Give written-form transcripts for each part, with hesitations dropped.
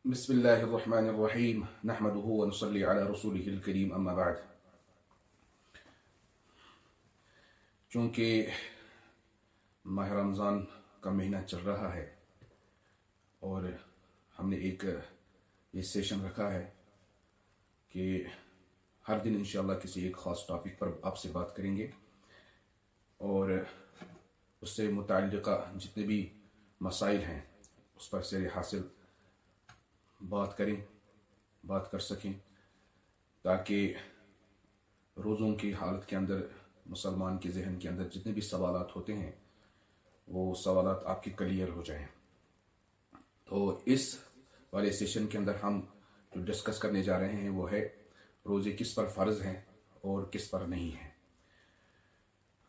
बिस्मिल्लाहिर्रहमानिर्रहीम नहमदुहु व नुसल्ली अला रसूलिहिल करीम अम्मा बाद। चूँकि माह रमज़ान का महीना चल रहा है और हमने एक ये सेशन रखा है कि हर दिन इंशाअल्लाह किसी एक ख़ास टॉपिक पर आपसे बात करेंगे और उससे मुताल्लिक़ा जितने भी मसाइल हैं उस पर से हासिल बात कर सकें, ताकि रोज़ों की हालत के अंदर मुसलमान के जहन के अंदर जितने भी सवालात होते हैं वो सवालात आपके क्लियर हो जाएं। तो इस वाले सेशन के अंदर हम जो डिस्कस करने जा रहे हैं वो है रोज़े किस पर फ़र्ज़ हैं और किस पर नहीं है।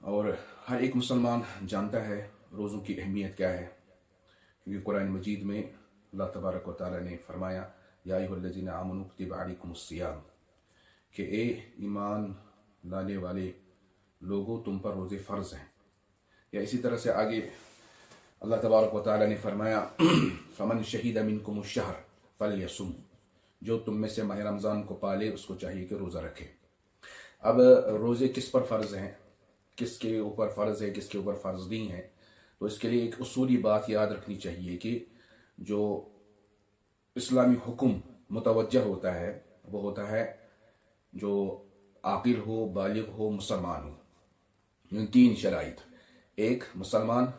और हर एक मुसलमान जानता है रोज़ों की अहमियत क्या है, क्योंकि कुरान मजीद में अल्लाह तबारक व तआला ने फरमाया या अय्युहल्लज़ीना आमनू कुतिबा अलैकुमुस्सियाम, कि ए ईमान लाने वाले लोगों तुम पर रोज़े फ़र्ज़ हैं। या इसी तरह से आगे अल्लाह तबारक व तआला ने फरमाया फ़मन शहीद मिनकुमुश शहर फल्यसुम, जो तुम में से माह रमज़ान को पाले उसको चाहिए कि रोज़ा रखे। अब रोज़े किस पर फ़र्ज़ हैं, किसके ऊपर फ़र्ज़ है, किसके ऊपर फ़र्ज़ नहीं है, तो इसके लिए एक उसूली बात याद रखनी चाहिए कि जो इस्लामी हुक्म मुतवज्जह होता है वो होता है जो आकिल हो, बालिग हो, मुसलमान हो। इन तीन शराइत, एक मुसलमान,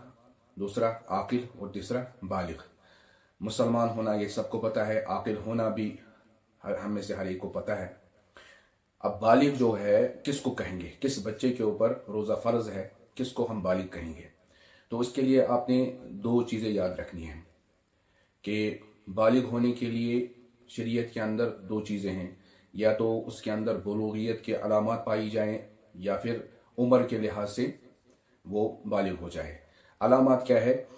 दूसरा आकिल और तीसरा बालिग। मुसलमान होना ये सबको पता है, आकिल होना भी हम में से हर एक को पता है। अब बालिग जो है किसको कहेंगे, किस बच्चे के ऊपर रोज़ा फ़र्ज़ है, किसको हम बालिग कहेंगे। तो इसके लिए आपने दो चीज़ें याद रखनी हैं कि बालिग होने के लिए शरीयत के अंदर दो चीज़ें हैं, या तो उसके अंदर बुलूगियत के अलामात पाई जाएं या फिर उम्र के लिहाज से वो बालिग हो जाए। अलामात क्या है?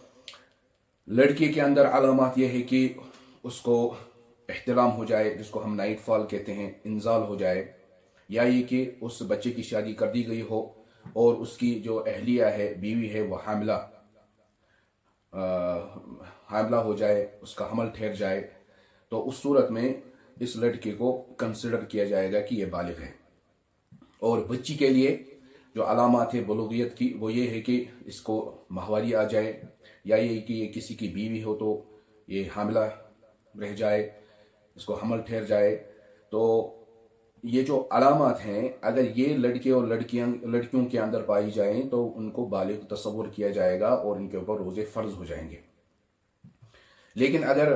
लड़के के अंदर अलामात यह है कि उसको एहतिलाम हो जाए, जिसको हम नाइट फॉल कहते हैं, इंजाल हो जाए, या ये कि उस बच्चे की शादी कर दी गई हो और उसकी जो अहलिया है, बीवी है, वो हामिला हो जाए, उसका हमल ठहर जाए, तो उस सूरत में इस लड़के को कंसिडर किया जाएगा कि ये बालिग है। और बच्ची के लिए जो अलामात है बुलूगियत की वो ये है कि इसको माहवारी आ जाए, या ये कि ये किसी की बीवी हो तो ये हामिला रह जाए, इसको हमल ठहर जाए। तो ये जो अलामात हैं अगर ये लड़के और लड़कियों के अंदर पाई जाएं तो उनको बालिग तस्वुर किया जाएगा और इनके ऊपर रोज़े फ़र्ज़ हो जाएंगे। लेकिन अगर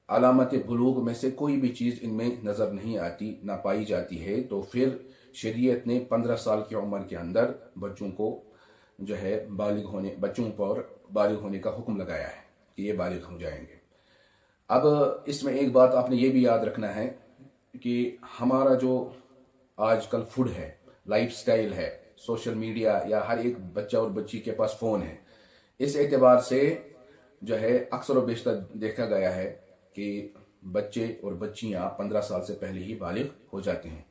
अलामत बुलूग में से कोई भी चीज़ इनमें नज़र नहीं आती, ना पाई जाती है, तो फिर शरीयत ने 15 साल की उम्र के अंदर बच्चों को जो है बच्चों पर बालिग होने का हुक्म लगाया है कि ये बालिग हो जाएंगे। अब इसमें एक बात आपने ये भी याद रखना है कि हमारा जो आजकल फूड है, लाइफस्टाइल है, सोशल मीडिया, या हर एक बच्चा और बच्ची के पास फ़ोन है, इस एतबार से जो है अक्सर और बेशतर देखा गया है कि बच्चे और बच्चियां 15 साल से पहले ही बालिग हो जाते हैं।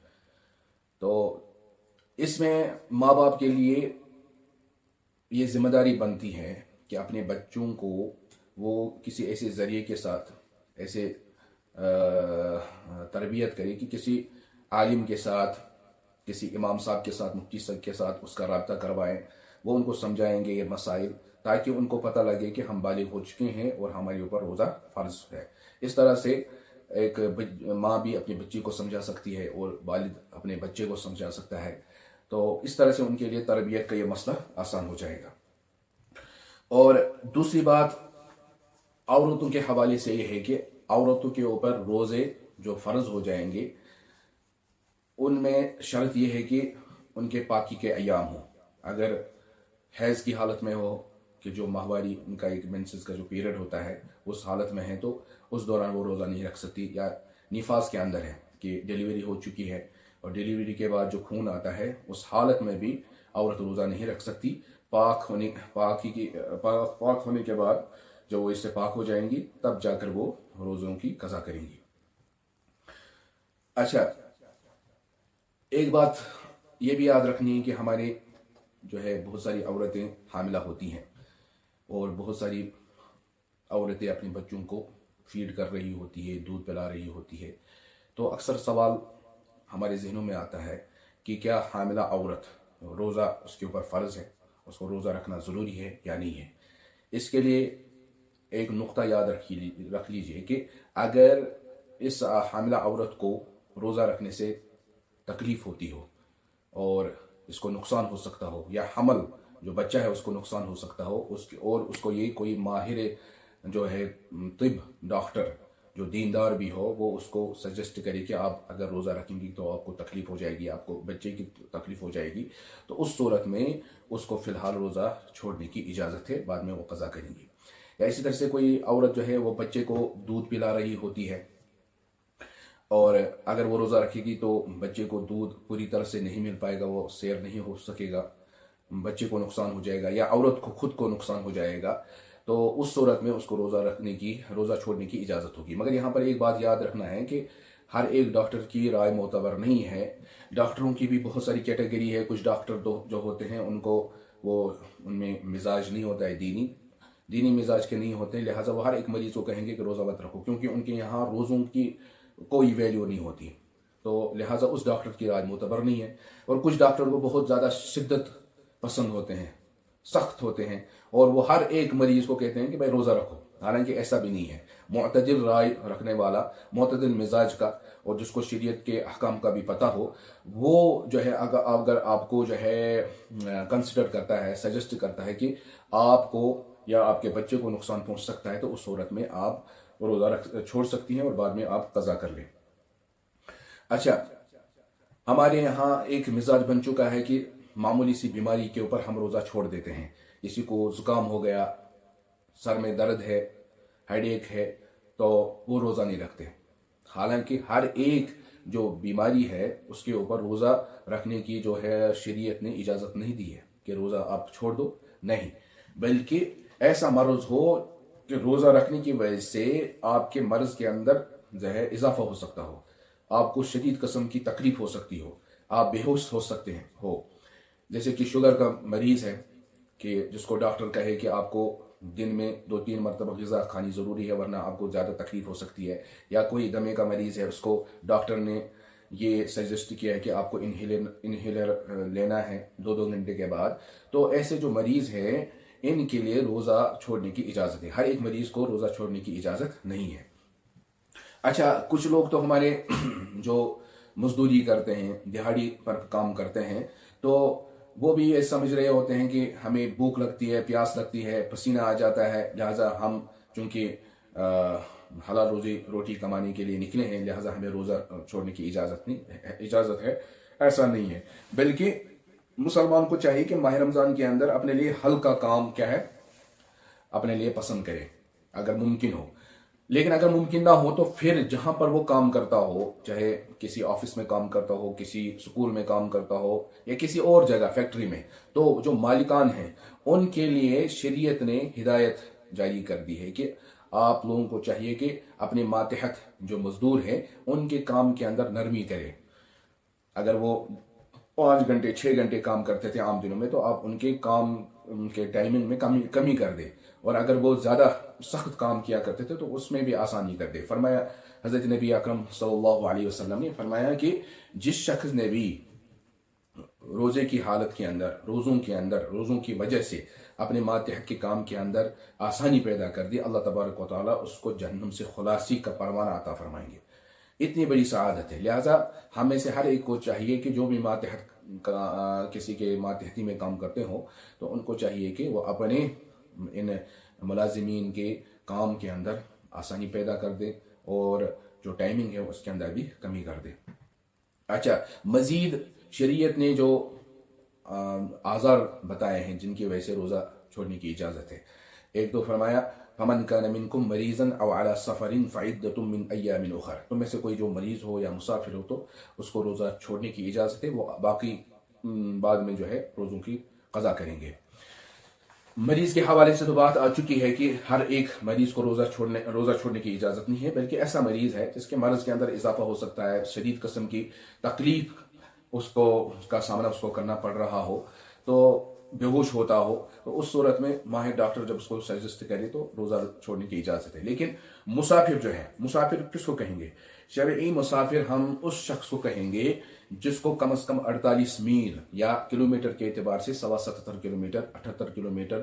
तो इसमें माँ बाप के लिए ये जिम्मेदारी बनती है कि अपने बच्चों को वो किसी ऐसे ज़रिए के साथ ऐसे तरबियत करे कि किसी आलिम के साथ, किसी इमाम साहब के साथ, मुफ्ती साहब के साथ उसका राब्ता करवाएं। वो उनको समझाएंगे ये मसाइल, ताकि उनको पता लगे कि हम बालिग हो चुके हैं और हमारे ऊपर रोज़ा फ़र्ज़ है। इस तरह से एक माँ भी अपने बच्ची को समझा सकती है और वालिद अपने बच्चे को समझा सकता है। तो इस तरह से उनके लिए तरबियत का ये मसला आसान हो जाएगा। और दूसरी बात औरतों के हवाले से ये है कि औरतों के ऊपर रोज़े जो फ़र्ज़ हो जाएंगे उनमें शर्त यह है कि उनके पाकी के अयाम हो। अगर हैज़ की हालत में हो कि जो माहवारी उनका एक मेंसेस का जो पीरियड होता है उस हालत में है तो उस दौरान वो रोज़ा नहीं रख सकती, या निफास के अंदर है कि डिलीवरी हो चुकी है और डिलीवरी के बाद जो खून आता है उस हालत में भी औरत रोज़ा नहीं रख सकती। पाक होने के बाद जब वो इससे पाक हो जाएंगी तब जाकर वो रोज़ों की कज़ा करेंगी। अच्छा, एक बात ये भी याद रखनी है कि हमारे जो है बहुत सारी औरतें हामिला होती हैं और बहुत सारी औरतें अपने बच्चों को فیڈ کر رہی ہوتی ہے، دودھ پلا رہی ہوتی ہے، تو اکثر سوال ہمارے ذہنوں میں آتا ہے کہ کیا حاملہ عورت روزہ اس کے اوپر فرض ہے، اس کو روزہ رکھنا ضروری ہے یا نہیں ہے؟ اس کے لیے ایک نقطہ یاد رکھ لیجئے کہ اگر اس حاملہ عورت کو روزہ رکھنے سے تکلیف ہوتی ہو اور اس کو نقصان ہو سکتا ہو، یا حمل جو بچہ ہے اس کو نقصان ہو سکتا ہو، اور اس کو یہ کوئی ماہر جو ہے طب ڈاکٹر جو دیندار بھی ہو وہ اس کو سجیسٹ کرے کہ آپ اگر روزہ رکھیں گی تو آپ کو تکلیف ہو جائے گی، آپ کو بچے کی تکلیف ہو جائے گی، تو اس صورت میں اس کو فی الحال روزہ چھوڑنے کی اجازت ہے، بعد میں وہ قضا کریں گی۔ یا اسی طرح سے کوئی عورت جو ہے وہ بچے کو دودھ پلا رہی ہوتی ہے، اور اگر وہ روزہ رکھے گی تو بچے کو دودھ پوری طرح سے نہیں مل پائے گا، وہ سیر نہیں ہو سکے گا، بچے کو نقصان ہو جائے گا یا عورت کو خود کو نقصان ہو جائے گا، تو اس صورت میں اس کو روزہ چھوڑنے کی اجازت ہوگی۔ مگر یہاں پر ایک بات یاد رکھنا ہے کہ ہر ایک ڈاکٹر کی رائے معتبر نہیں ہے، ڈاکٹروں کی بھی بہت ساری کیٹیگری ہے۔ کچھ ڈاکٹر جو ہوتے ہیں ان میں مزاج نہیں ہوتا ہے دینی مزاج کے نہیں ہوتے ہیں، لہٰذا وہ ہر ایک مریض کو کہیں گے کہ روزہ مت رکھو، کیونکہ ان کے یہاں روزوں کی کوئی ویلیو نہیں ہوتی، تو لہٰذا اس ڈاکٹر کی رائے معتبر نہیں ہے۔ اور کچھ ڈاکٹر کو بہت زیادہ شدت پسند ہوتے ہیں، سخت ہوتے ہیں، اور وہ ہر ایک مریض کو کہتے ہیں کہ بھائی روزہ رکھو، حالانکہ ایسا بھی نہیں ہے۔ معتدل رائے رکھنے والا، معتدل مزاج کا، اور جس کو شریعت کے احکام کا بھی پتہ ہو، وہ جو ہے اگر آپ کو جو ہے کنسیڈر کرتا ہے، سجیسٹ کرتا ہے کہ آپ کو یا آپ کے بچے کو نقصان پہنچ سکتا ہے، تو اس صورت میں آپ روزہ چھوڑ سکتی ہیں اور بعد میں آپ قضا کر لیں۔ اچھا، ہمارے یہاں ایک مزاج بن چکا ہے کہ معمولی سی بیماری کے اوپر ہم روزہ چھوڑ دیتے ہیں۔ کسی کو زکام ہو گیا، سر میں درد ہے، ہیڈ ایک ہے، تو وہ روزہ نہیں رکھتے، حالانکہ ہر ایک جو بیماری ہے اس کے اوپر روزہ رکھنے کی جو ہے شریعت نے اجازت نہیں دی ہے کہ روزہ آپ چھوڑ دو، نہیں، بلکہ ایسا مرض ہو کہ روزہ رکھنے کی وجہ سے آپ کے مرض کے اندر جو ہے اضافہ ہو سکتا ہو، آپ کو شدید قسم کی تکلیف ہو سکتی ہو، آپ بے ہوش ہو سکتے ہیں جیسے کہ شوگر کا مریض ہے کہ جس کو ڈاکٹر کہے کہ آپ کو دن میں 2-3 مرتبہ غذا کھانی ضروری ہے ورنہ آپ کو زیادہ تکلیف ہو سکتی ہے، یا کوئی دمے کا مریض ہے، اس کو ڈاکٹر نے یہ سجیسٹ کیا ہے کہ آپ کو انہیلر لینا ہے 2 گھنٹے کے بعد، تو ایسے جو مریض ہیں ان کے لیے روزہ چھوڑنے کی اجازت ہے، ہر ایک مریض کو روزہ چھوڑنے کی اجازت نہیں ہے۔ اچھا، کچھ لوگ تو ہمارے جو مزدوری کرتے ہیں، دہاڑی پر کام کرتے ہیں، تو وہ بھی یہ سمجھ رہے ہوتے ہیں کہ ہمیں بھوک لگتی ہے، پیاس لگتی ہے، پسینہ آ جاتا ہے، لہٰذا ہم چونکہ حلال روٹی کمانے کے لیے نکلے ہیں، لہٰذا ہمیں روزہ چھوڑنے کی اجازت ہے۔ ایسا نہیں ہے، بلکہ مسلمان کو چاہیے کہ ماہ رمضان کے اندر اپنے لیے ہلکا کام کیا ہے، اپنے لیے پسند کرے اگر ممکن ہو۔ لیکن اگر ممکن نہ ہو تو پھر جہاں پر وہ کام کرتا ہو، چاہے کسی آفس میں کام کرتا ہو، کسی سکول میں کام کرتا ہو، یا کسی اور جگہ فیکٹری میں، تو جو مالکان ہیں ان کے لیے شریعت نے ہدایت جاری کر دی ہے کہ آپ لوگوں کو چاہیے کہ اپنے ماتحت جو مزدور ہیں ان کے کام کے اندر نرمی کرے۔ اگر وہ 5 گھنٹے 6 گھنٹے کام کرتے تھے عام دنوں میں، تو آپ ان کے کام کے ٹائمنگ میں کمی کر دیں، اور اگر وہ زیادہ سخت کام کیا کرتے تھے تو اس میں بھی آسانی کر دے۔ فرمایا حضرت نبی اکرم صلی اللہ علیہ وسلم نے فرمایا کہ جس شخص نے بھی روزے کی حالت کے اندر، روزوں کی وجہ سے اپنے ماتحت کے کام کے اندر آسانی پیدا کر دی، اللہ تبارک و تعالیٰ اس کو جہنم سے خلاصی کا پروانہ عطا فرمائیں گے۔ اتنی بڑی سعادت ہے، لہٰذا ہمیں سے ہر ایک کو چاہیے کہ جو بھی کسی کے ماتحتی میں کام کرتے ہوں تو ان کو چاہیے کہ وہ اپنے ان ملازمین کے کام کے اندر آسانی پیدا کر دے اور جو ٹائمنگ ہے اس کے اندر بھی کمی کر دے۔ اچھا، مزید شریعت نے جو آزار بتائے ہیں جن کی وجہ سے روزہ چھوڑنے کی اجازت ہے، ایک تو فرمایا فَمَنْ كَانَ مِنْكُمْ مَرِيضًا أَوْ عَلَى سَفَرٍ فَعِدَّةٌ مِّنْ أَيَّامٍ أُخَرَ، تم میں سے کوئی جو مریض ہو یا مسافر ہو تو اس کو روزہ چھوڑنے کی اجازت ہے، وہ باقی بعد میں جو ہے روزوں کی قضا کریں گے۔ مریض کے حوالے سے تو بات آ چکی ہے کہ ہر ایک مریض کو روزہ چھوڑنے کی اجازت نہیں ہے، بلکہ ایسا مریض ہے جس کے مرض کے اندر اضافہ ہو سکتا ہے، شدید قسم کی تکلیف کا سامنا اس کو کرنا پڑ رہا ہو، تو बेहोश होता हो, तो उस सूरत में माहिर डॉक्टर जब उसको सजेस्ट करे तो रोज़ा छोड़ने की इजाज़त है। लेकिन मुसाफिर जो है, मुसाफिर किसको कहेंगे? शरई मुसाफिर हम उस शख्स को कहेंगे जिसको कम से कम 48 मील या किलोमीटर के एतबार से 77 किलोमीटर 78 किलोमीटर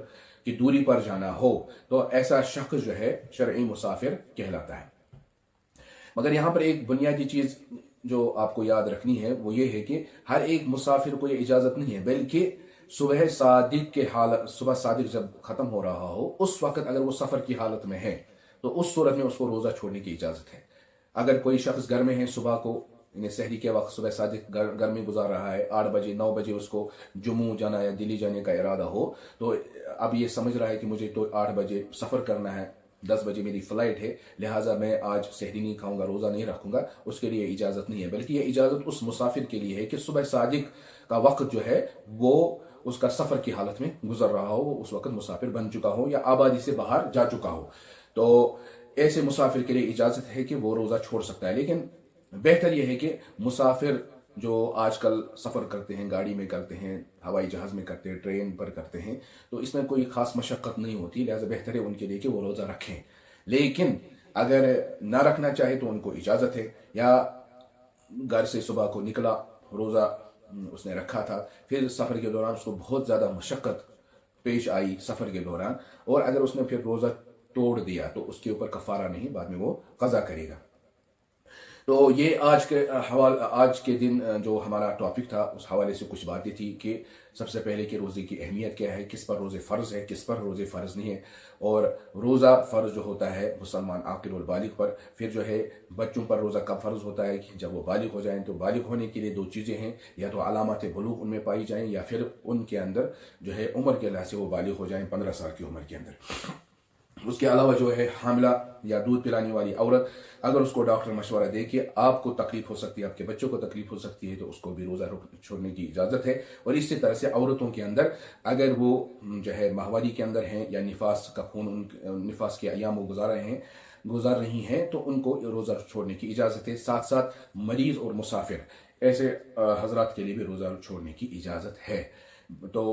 की दूरी पर जाना हो, तो ऐसा शख्स जो है शरई मुसाफिर कहलाता है। मगर यहाँ पर एक बुनियादी चीज़ जो आपको याद रखनी है वो ये है कि हर एक मुसाफिर को ये इजाज़त नहीं है, बल्कि सुबह सादिक जब ख़त्म हो रहा हो उस वक्त अगर वो सफ़र की हालत में है तो उस सूरत में उसको रोज़ा छोड़ने की इजाज़त है। अगर कोई शख्स घर में है, सुबह को यानी सहरी के वक्त सुबह सादिक घर में गुजार रहा है, 8 बजे 9 बजे उसको जम्मू जाना या दिल्ली जाने का इरादा हो, तो अब ये समझ रहा है कि मुझे तो 8 बजे सफ़र करना है, 10 बजे मेरी फ़्लाइट है, लिहाजा मैं आज सहरी नहीं खाऊंगा, रोज़ा नहीं रखूंगा, उसके लिए इजाज़त नहीं है। बल्कि ये इजाज़त उस मुसाफिर के लिए है कि सुबह सादिक का वक्त जो है वो उसका सफ़र की हालत में गुजर रहा हो, वो उस वक्त मुसाफिर बन चुका हो या आबादी से बाहर जा चुका हो, तो ऐसे मुसाफिर के लिए इजाज़त है कि वो रोज़ा छोड़ सकता है। लेकिन बेहतर यह है कि मुसाफिर जो आजकल सफ़र करते हैं, गाड़ी में करते हैं, हवाई जहाज़ में करते हैं, ट्रेन पर करते हैं, तो इसमें कोई ख़ास मशक्क़त नहीं होती, लिहाजा बेहतर है उनके लिए कि वो रोज़ा रखें। लेकिन अगर ना रखना चाहे तो उनको इजाज़त है, या घर से सुबह को निकला, रोज़ा उसने रखा था, फिर सफ़र के दौरान उसको बहुत ज़्यादा मशक्क़त पेश आई सफ़र के दौरान, और अगर उसने फिर रोज़ा तोड़ दिया तो उसके ऊपर कफ़ारा नहीं, बाद में वो क़ज़ा करेगा। तो ये आज के दिन जो हमारा टॉपिक था उस हवाले से कुछ बातें थी कि सबसे पहले कि रोज़े की अहमियत क्या है, किस पर रोज़े फ़र्ज़ है, किस पर रोज़े फ़र्ज़ नहीं है, और रोज़ा फ़र्ज़ जो होता है मुसलमान आक़िल और बालिग पर, फिर जो है बच्चों पर रोज़ा कब फ़र्ज़ होता है कि जब वो बालिग हो जाएं। तो बालिग होने के लिए 2 चीज़ें हैं, या तो अलामत बुलूग़ उनमें पाई जाएं, या फिर उनके अंदर जो है उम्र के लिहाज से वो बालिग हो जाएं 15 साल की उम्र के अंदर। उसके अलावा जो है हामिला या दूध पिलाने वाली औरत, अगर उसको डॉक्टर मशवरा दे कि आपको तकलीफ हो सकती है, आपके बच्चों को तकलीफ हो सकती है, तो उसको भी रोज़ा छोड़ने की इजाज़त है। और इसी तरह से औरतों के अंदर अगर वो जो है माहवारी के अंदर हैं या निफास का खून, निफास के अयाम वो गुजार रही हैं, तो उनको रोज़ा छोड़ने की इजाज़त है। साथ साथ मरीज़ और मुसाफिर ऐसे हजरात के लिए भी रोज़ा छोड़ने की इजाज़त है। तो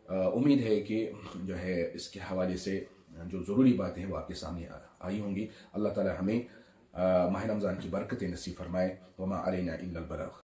उम्मीद है कि जो है इसके हवाले से जो ज़रूरी बातें हैं वो आपके सामने आई होंगी। अल्लाह ताला हमें माह रमज़ान की बरकतें नसीब फरमाए। वमा अलैना इल्लल बलाग।